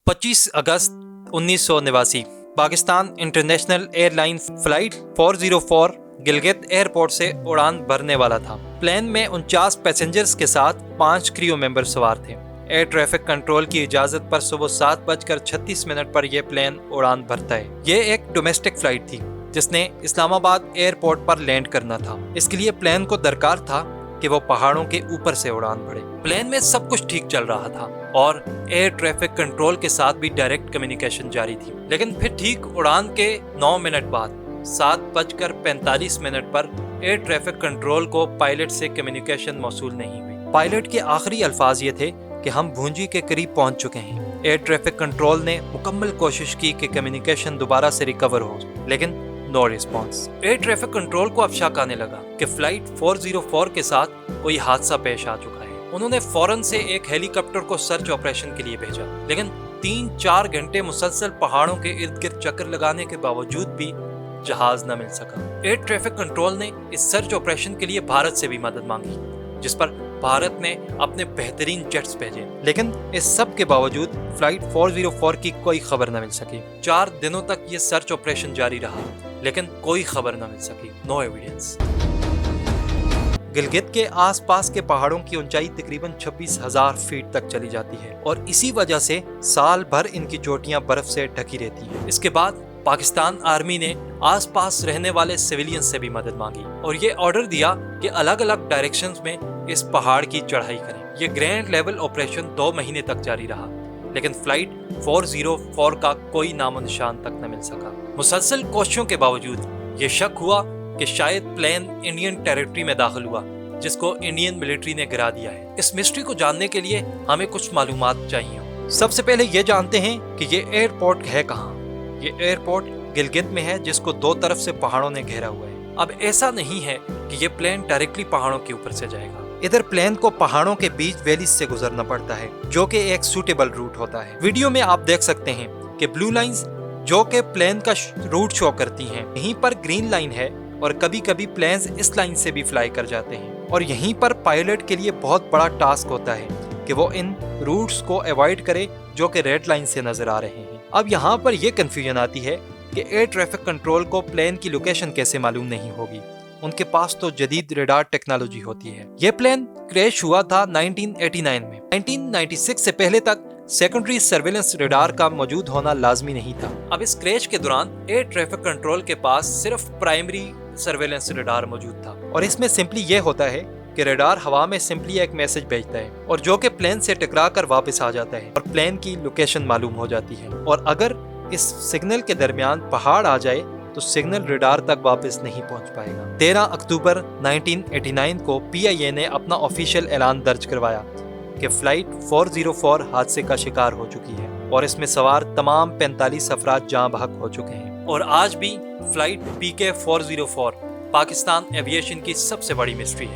25 अगस्त 1989 Pakistan international airline flight 404 Gilgit airport से उड़ान भरने वाला था। प्लेन में 49 पैसेंजर्स के साथ 5 क्रू मेंबर सवार थे। एयर ट्रैफिक कंट्रोल की इजाजत पर सुबह 7:36 पर यह प्लेन उड़ान भरता है। यह एक डोमेस्टिक फ्लाइट थी जिसने इस्लामाबाद एयरपोर्ट पर लैंड करना था। इसके लिए प्लेन को दरकार था कि वो पहाड़ों के ऊपर से उड़ान भरे। प्लेन में सब कुछ ठीक चल रहा था और एयर ट्रैफिक कंट्रोल के साथ भी डायरेक्ट कम्युनिकेशन जारी थी। लेकिन फिर ठीक उड़ान के 9 मिनट बाद 7:45 पर एयर ट्रैफिक कंट्रोल को पायलट से कम्युनिकेशन मौसूल नहीं हुई। पायलट के आखिरी अल्फाज ये थे कि हम भूंजी के करीब पहुंच चुके हैं। एयर ट्रैफिक कंट्रोल ने मुकम्मल कोशिश की कि कम्युनिकेशन दोबारा से रिकवर हो, लेकिन no response. Air traffic control को अब शक आने लगा कि फ्लाइट 404 के साथ कोई हादसा पेश आ चुका है। उन्होंने फौरन से एक हेलीकॉप्टर को सर्च ऑपरेशन के लिए भेजा, लेकिन 3-4 घंटे मुसलसल पहाड़ों के इर्द गिर्द चक्कर लगाने के बावजूद भी जहाज न मिल सका। एयर ट्रैफिक कंट्रोल ने इस सर्च ऑपरेशन के लिए भारत से भी मदद मांगी, जिस पर भारत ने अपने बेहतरीन जेट्स भेजे, लेकिन इस सब के बावजूद फ्लाइट 404 की कोई खबर न मिल सकी। 4 दिनों तक ये सर्च ऑपरेशन जारी रहा, लेकिन कोई खबर न मिल सकी। No evidence. गिलगित के आसपास के पहाड़ों की ऊंचाई तकरीबन 26,000 फीट तक चली जाती है और इसी वजह से साल भर इनकी चोटियां बर्फ से ढकी रहती हैं। इसके बाद पाकिस्तान आर्मी ने आसपास रहने वाले सिविलियंस से भी मदद मांगी और ये ऑर्डर दिया कि अलग अलग डायरेक्शंस में इस पहाड़ की चढ़ाई करें। ये ग्रैंड लेवल ऑपरेशन 2 महीने तक जारी रहा, लेकिन फ्लाइट 404 का कोई नामो निशान तक न मिल सका। मुसलसल कोशिशों के बावजूद ये शक हुआ कि शायद प्लेन इंडियन टेरिटरी में दाखिल हुआ, जिसको इंडियन मिलिट्री ने गिरा दिया है। इस मिस्ट्री को जानने के लिए हमें कुछ मालूमात चाहिए। सबसे पहले ये जानते हैं कि ये एयरपोर्ट है कहाँ। ये एयरपोर्ट गिलगित में है, जिसको 2 तरफ से पहाड़ों ने घेरा हुआ है। अब ऐसा नहीं है कि ये प्लेन डायरेक्टली पहाड़ों के ऊपर से जाएगा। इधर प्लेन को पहाड़ों के बीच वैलीज से गुजरना पड़ता है, जो कि एक सूटेबल रूट होता है। वीडियो में आप देख सकते हैं कि ब्लू लाइंस जो कि प्लेन का रूट शो करती हैं, यहीं पर ग्रीन लाइन है और कभी कभी प्लेन्स इस लाइन से भी फ्लाई कर जाते हैं। और यहीं पर पायलट के लिए बहुत बड़ा टास्क होता है कि वो इन रूट्स को अवॉइड करे जो कि रेड लाइन से नजर आ रहे हैं। अब यहाँ पर यह कंफ्यूजन आती है कि एयर ट्रैफिक कंट्रोल को प्लेन की लोकेशन कैसे मालूम नहीं होगी। उनके पास तो जदीद रेडार टेक्नोलॉजी होती है। यह प्लेन क्रैश हुआ था 1989 में। 1996 से पहले तक सेकेंडरी सर्वेलेंस रेडार का मौजूद होना लाजमी नहीं था। अब इस क्रैश के दौरान एयर ट्रैफिक कंट्रोल के पास सिर्फ प्राइमरी सर्वेलेंस रेडार मौजूद था और इसमें सिंपली ये होता है कि रेडार हवा में सिंपली एक मैसेज भेजता है और जो कि प्लेन से टकरा कर वापस आ जाता है और प्लेन की लोकेशन मालूम हो जाती है। और अगर इस सिग्नल के दरमियान पहाड़ आ जाए तो सिग्नल रेडार तक वापस नहीं पहुंच पाएगा। 13 अक्टूबर 1989 को PIA ने अपना ऑफिशियल ऐलान दर्ज करवाया कि फ्लाइट 404 हादसे का शिकार हो चुकी है और इसमें सवार तमाम 45 अफराद जाँ बहक हो चुके हैं। और आज भी फ्लाइट PK 404 पाकिस्तान एविएशन की सबसे बड़ी मिस्ट्री है।